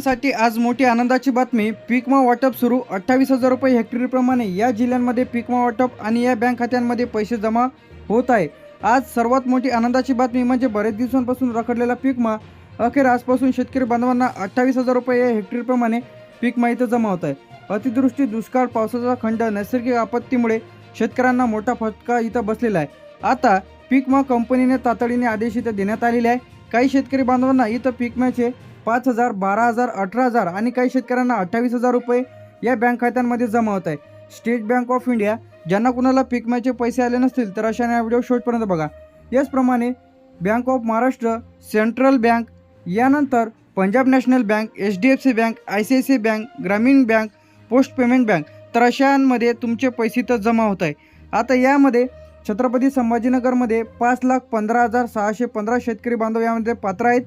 शेतकऱ्यांसाठी आज मोठी आनंदाची बातमी. पीक विमा वाटप सुरू. 28,000 रुपये हेक्टरीप्रमाणे या जिल्ह्यांमध्ये पीक विमा वाटप आणि या बँक खात्यांमध्ये पैसे जमा होत आहे. आज सर्वात मोठी आनंदाची बातमी म्हणजे बरेच दिवसांपासून रखडलेला पीक विमा अखेर आजपासून शेतकरी बांधवांना 28,000 रुपये या हेक्टरीप्रमाणे पीक विमा इथं जमा होत आहे. अतिवृष्टी, दुष्काळ, पावसाचा खंड, नैसर्गिक आपत्तीमुळे शेतकऱ्यांना मोठा फटका इथं बसलेला आहे. आता पीक विमा कंपनीने तातडीने आदेश इथं देण्यात आलेले आहे. काही शेतकरी बांधवांना इथं पीक विम्याचे 5,000, 12,000, 18,000 आणि काही शेतकऱ्यांना 28,000 रुपये या बँक खात्यांमध्ये जमा होत आहे. स्टेट बँक ऑफ इंडिया, ज्यांना कुणाला पीक विम्याचे पैसे आले नसतील तर अशाने हा व्हिडिओ शेवटपर्यंत बघा. याचप्रमाणे bank of Maharashtra, central bank, यानंतर Punjab national bank, HDFC bank, ICICI bank, Gramin bank, post payment bank, तर अशांमध्ये तुमचे पैसे तर जमा होत आहे. आता यामध्ये छत्रपती संभाजीनगरमध्ये 5,15,615 शेतकरी बांधव यामध्ये पात्र आहेत.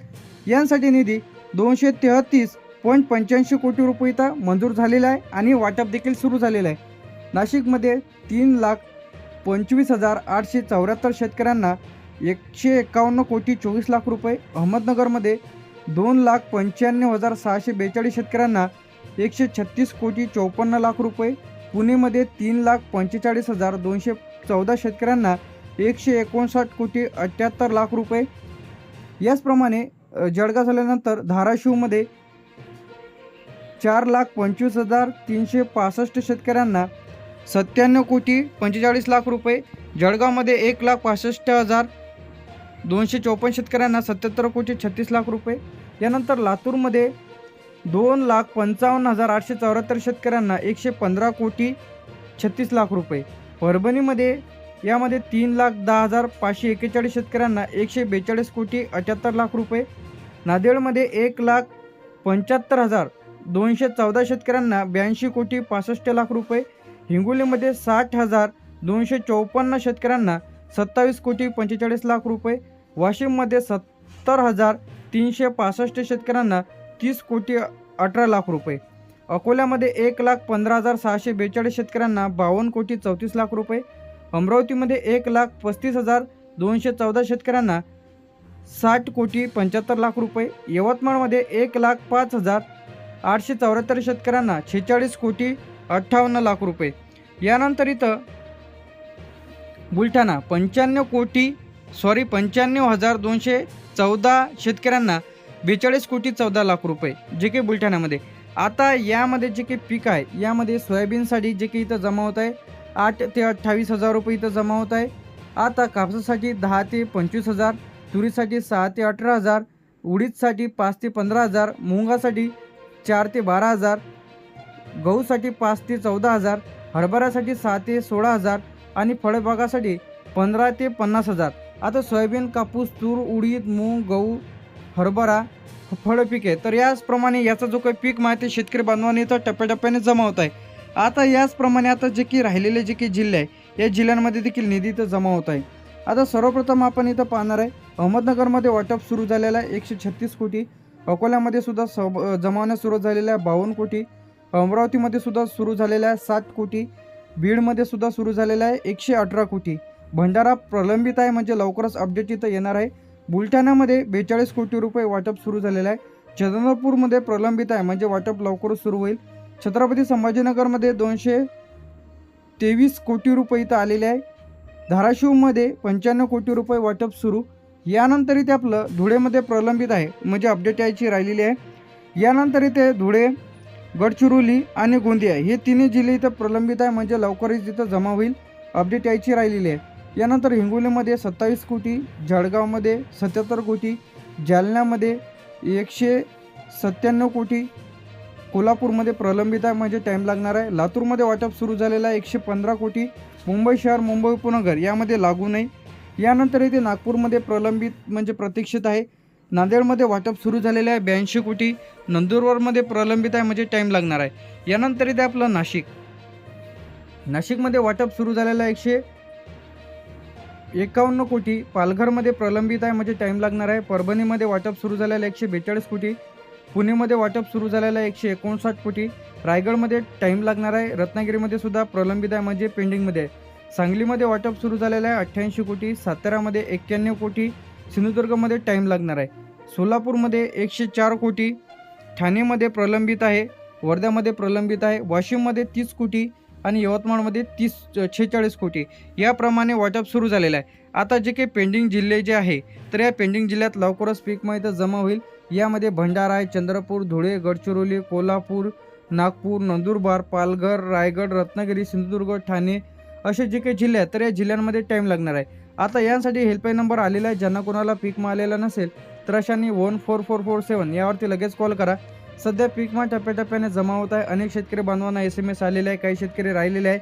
यांसाठी निधी 233.85 कोटी रुपये इथं मंजूर झालेला आहे आणि वाटप देखील सुरू झालेलं आहे. नाशिकमध्ये 3,25,874 शेतकऱ्यांना 151 कोटी 24 लाख रुपये, अहमदनगरमध्ये 2,95,642 शेतकऱ्यांना 136 कोटी 54 लाख रुपये, पुणेमध्ये 3,45,214 शेतकऱ्यांना 159 कोटी 78 लाख रुपये. याचप्रमाणे जळगाव झाल्यानंतर धाराशिवमध्ये 4,25,365 शेतकऱ्यांना 97 कोटी 45 लाख रुपये, जळगावमध्ये 1,65,254 शेतकऱ्यांना 77 कोटी 36 लाख रुपये. यानंतर लातूरमध्ये 2,55,874 शेतकऱ्यांना 115 कोटी 36 लाख रुपये, परभणीमध्ये यामध्ये 3,10,541 शेतकऱ्यांना 142 कोटी 78 लाख रुपये, नांदेडमध्ये 1,75,214 शेतकऱ्यांना 82 कोटी 65 लाख रुपये, हिंगोलीमध्ये 60,254 शेतकऱ्यांना 27 कोटी 45 लाख रुपये, वाशिममध्ये 70,365 शेतकऱ्यांना 30 कोटी 18 लाख रुपये, अकोल्यामध्ये 1,15,642 शेतकऱ्यांना 52 कोटी 34 लाख रुपये, अमरावतीमध्ये 1,35,214 शेतकऱ्यांना 60 कोटी 75 लाख रुपये, यवतमाळमध्ये 1,05,874 शेतकऱ्यांना 46 कोटी 58 लाख रुपये. यानंतर इथं बुलढाणा 95,214 शेतकऱ्यांना 42 कोटी 14 लाख रुपये, जे की बुलढाण्यामध्ये. आता यामध्ये जे काही पीक आहे यामध्ये सोयाबीनसाठी जे की इथं जमा होत आहे 8 ते 28,000 रुपये इथं जमा होत आहे. आता कापसासाठी 10 ते 25,000, तुरीसाठी 6 ते 18,000, उडीदसाठी 5 ते 15,000, मुंगासाठी 4 ते 12,000, गहूसाठी 5 ते 14,000, हरभऱ्यासाठी 6 ते 16,000 आणि फळबागासाठी 15 ते 50,000. आता सोयाबीन, कापूस, तूर, उडीद, मूग, गहू, हरभरा फळ पीक आहे. तर याचप्रमाणे याचा जो काही पीक माहिती शेतकरी बांधवांनी इथं टप्प्याटप्प्याने जमा होत आहे. आता याचप्रमाणे आता जे की राहिलेले जे की जिल्हे आहे या जिल्ह्यांमध्ये देखील निधी इथं जमा होत आहे. आता सर्वप्रथम आपण इथं पाहणार आहे अहमदनगरमध्ये वाटप सुरू झालेलं आहे 136 कोटी, अकोल्यामध्ये सुद्धा जमा होण्यास सुरू झालेलं आहे 52 कोटी, अमरावतीमध्ये सुद्धा सुरू झालेलं आहे 7 कोटी, बीडमध्ये सुद्धा सुरू झालेलं आहे 118 कोटी, भंडारा प्रलंबित आहे म्हणजे लवकरच अपडेट इथं येणार आहे. बुलढाण्यामध्ये 42 कोटी रुपये वाटप सुरू झालेलं आहे. चंद्रपूरमध्ये प्रलंबित आहे म्हणजे वाटप लवकरच सुरू होईल. छत्रपती संभाजीनगरमध्ये 223 कोटी रुपये इथं आलेले आहे. धाराशिवमध्ये 95 कोटी रुपये वाटप सुरू. यानंतर इथे आपलं धुळेमध्ये प्रलंबित आहे म्हणजे अपडेट यायची राहिलेली आहे. यानंतर इथे धुळे, गडचिरोली आणि गोंदिया हे तिन्ही जिल्हे इथं प्रलंबित आहे म्हणजे लवकरच इथं जमा होईल, अपडेट यायची राहिलेली आहे. यानंतर हिंगोलीमध्ये 27 कोटी, जळगावमध्ये 77 कोटी, जालन्यामध्ये 197 कोटी, कोल्हापूरमध्ये प्रलंबित आहे म्हणजे टाईम लागणार आहे. लातूरमध्ये वाटप सुरू झालेलं आहे 115 कोटी, मुंबई शहर, मुंबई उपनगर यामध्ये लागू नाही. यानंतर इथे नागपूरमध्ये प्रलंबित म्हणजे प्रतीक्षित आहे. नांदेडमध्ये वाटप सुरू झालेलं आहे 82 कोटी, नंदुरबारमध्ये प्रलंबित आहे म्हणजे टाईम लागणार आहे. यानंतर इथे आपलं नाशिकमध्ये वाटप सुरू झालेलं आहे 151 कोटी, पालघरमध्ये प्रलंबित आहे म्हणजे टाईम लागणार आहे. परभणीमध्ये वाटप सुरू झालेलं आहे 142 कोटी, पुणेमध्ये वाटप सुरू झालेलं आहे 159 कोटी, रायगडमध्ये टाईम लागणार आहे. रत्नागिरीमध्ये सुद्धा प्रलंबित आहे म्हणजे पेंडिंगमध्ये आहे. सांगलीमध्ये वाटप सुरू झालेलं आहे 88 कोटी, साताऱ्यामध्ये 91 कोटी, सिंधुदुर्गमध्ये टाईम लागणार आहे. सोलापूरमध्ये 104 कोटी, ठाणेमध्ये प्रलंबित आहे, वर्ध्यामध्ये प्रलंबित आहे, वाशिममध्ये 30 कोटी आणि यवतमाळमध्ये 46 कोटी याप्रमाणे वाटप सुरू झालेलं आहे. आता जे काही पेंडिंग जिल्हे जे आहे तर या पेंडिंग जिल्ह्यात लवकरच पीक माहिती जमा होईल. यामध्ये भंडारा आहे, चंद्रपूर, धुळे, गडचिरोली, कोल्हापूर, नागपूर, नंदुरबार, पालघर, रायगड, रत्नागिरी, सिंधुदुर्ग, ठाणे असे जे काही जिल्हे आहेत तर या जिल्ह्यांमध्ये टाईम लागणार आहे. आता यासाठी हेल्पलाईन नंबर आलेला आहे. ज्यांना कोणाला पीक मा आलेला नसेल तर अशांनी 14447 यावरती लगेच कॉल करा. सध्या पीक मा टप्प्याटप्प्याने जमा होत आहे. अनेक शेतकरी बांधवांना SMS आलेले आहे, काही शेतकरी राहिलेले आहे.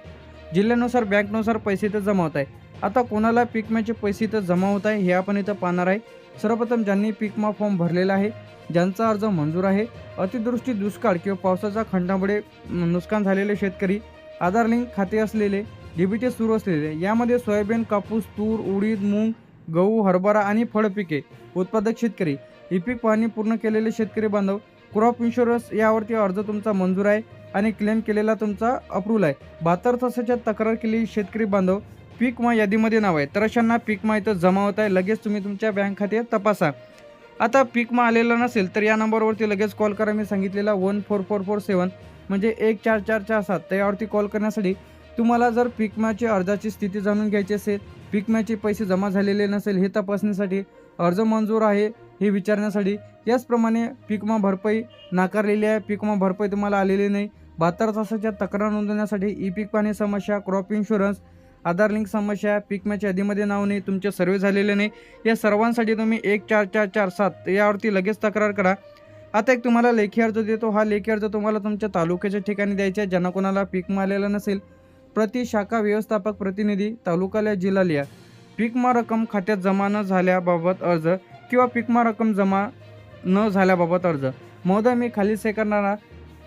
जिल्ह्यानुसार बँकनुसार पैसे इथं जमा होत आहे. आता कोणाला पीक विम्याचे पैसे इथं जमा होत आहे हे आपण इथं पाहणार आहे. सर्वप्रथम ज्यांनी पीक विमा फॉर्म भरलेला आहे, ज्यांचा अर्ज मंजूर आहे, अतिवृष्टी, दुष्काळ किंवा पावसाच्या खंडामुळे नुकसान झालेले शेतकरी, आधार लिंक खाते असलेले, DBT सुरू असलेले, यामध्ये सोयाबीन, कापूस, तूर, उडीद, मूग, गहू, हरभरा आणि फळपिके उत्पादक शेतकरी, पीक पाहणी पूर्ण केलेले शेतकरी बांधव, क्रॉप इन्शुरन्स यावरती अर्ज तुमचा मंजूर आहे आणि क्लेम केलेला तुमचा अप्रूव्हल आहे, 72 तासाच्या तक्रार केलेली शेतकरी बांधव पीक विमा यादीमध्ये नाव आहे तर अशांना पीक विमा इथं जमा होत आहे. लगेच तुम्ही तुमच्या बँक खात्यात तपासा. आता पीक विमा आलेला नसेल तर या नंबरवरती लगेच कॉल करा. मी सांगितलेला 14447 म्हणजे 14447 तर यावरती कॉल करण्यासाठी तुम्हाला जर पीक विम्याची अर्जाची स्थिती जाणून घ्यायची असेल, पीक विम्याचे पैसे जमा झालेले नसेल हे तपासण्यासाठी, अर्ज मंजूर आहे हे विचारण्यासाठी, याचप्रमाणे पीक विमा भरपाई नाकारलेली आहे, पीक विमा भरपाई तुम्हाला आलेली नाही, 72 तासाच्या तक्रार नोंदवण्यासाठी, पीक पाहणी समस्या, क्रॉप इन्शुरन्स, आधार लिंक समस्या, पीक विम्याच्या यादीमध्ये नाव नाही, तुमचे सर्वे झालेले नाही, या सर्वांसाठी तुम्ही 14447 यावरती लगेच तक्रार करा. आता एक तुम्हाला लेखी अर्ज देतो. हा लेखी अर्ज तुम्हाला तुमच्या तालुक्याच्या ठिकाणी द्यायचा आहे. ज्यांना कोणाला पीक विमा आलेला नसेल, प्रति शाखा व्यवस्थापक प्रतिनिधी तालुका जिल्हा लिहा. पीक विमा रक्कम खात्यात जमा न झाल्याबाबत अर्ज किंवा पीक विमा रक्कम जमा न झाल्याबाबत अर्ज. महोदय, मी खाली से करणारा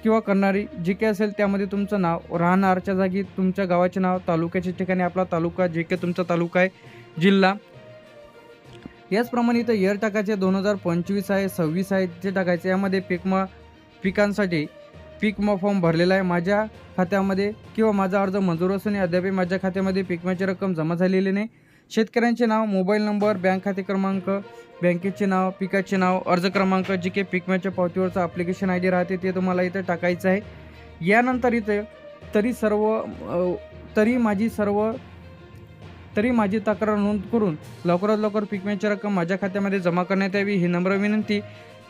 किंवा करणारी जे काही असेल त्यामध्ये तुमचं नाव, राहणारच्या जागी तुमच्या गावाचे नाव, तालुक्याच्या ठिकाणी आपला तालुका, जे काही तुमचा तालुका आहे, जिल्हा, याचप्रमाणे इथं इयर टाकायचे 2025 आहे, 26 आहे ते टाकायचे. यामध्ये पिकांसाठी पीक विमा फॉर्म भरलेला आहे माझ्या खात्यामध्ये किंवा माझा अर्ज मंजूर असून अद्याप माझ्या खात्यामध्ये पीक विम्याची रक्कम जमा झालेली नाही. शेतकऱ्यांचे नाव, मोबाईल नंबर, बँक खाते क्रमांक, बँकेचे नाव, पिकाचे नाव, अर्ज क्रमांक, जे काही पीक विम्याच्या पावतीवरचा ॲप्लिकेशन ID राहते ते तुम्हाला इथं टाकायचं आहे. यानंतर इथं तरी माझी तक्रार नोंद करून लवकरात लवकर पीक विम्याची रक्कम माझ्या खात्यामध्ये जमा करण्यात यावी ही नम्र विनंती.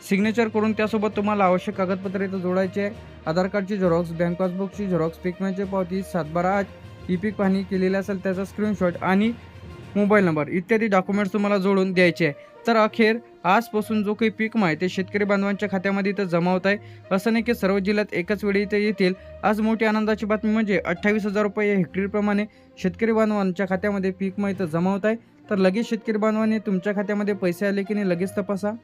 सिग्नेचर करून त्यासोबत तुम्हाला आवश्यक कागदपत्रे इथं जोडायचे आहे. आधार कार्डची झेरॉक्स, बँक पासबुकची झेरॉक्स, पीक विम्याची पावती, 7/12/8 पीक पाहणी केलेली असेल त्याचा स्क्रीनशॉट आणि मोबाईल नंबर इत्यादी डॉक्युमेंट्स तुम्हाला जोडून द्यायचे आहे. तर अखेर आजपासून जो काही पीक विमा आहे ते शेतकरी बांधवांच्या खात्यामध्ये इथं जमा होत आहे. असं नाही की सर्व जिल्ह्यात एकाच वेळी इथे येतील. आज मोठी आनंदाची बातमी म्हणजे 28,000 रुपये हेक्टरीप्रमाणे शेतकरी बांधवांच्या खात्यामध्ये पीक विमा इथं जमा होत आहे. तर लगेच शेतकरी बांधवांनी तुमच्या खात्यामध्ये पैसे आले की नाही लगेच तपासा.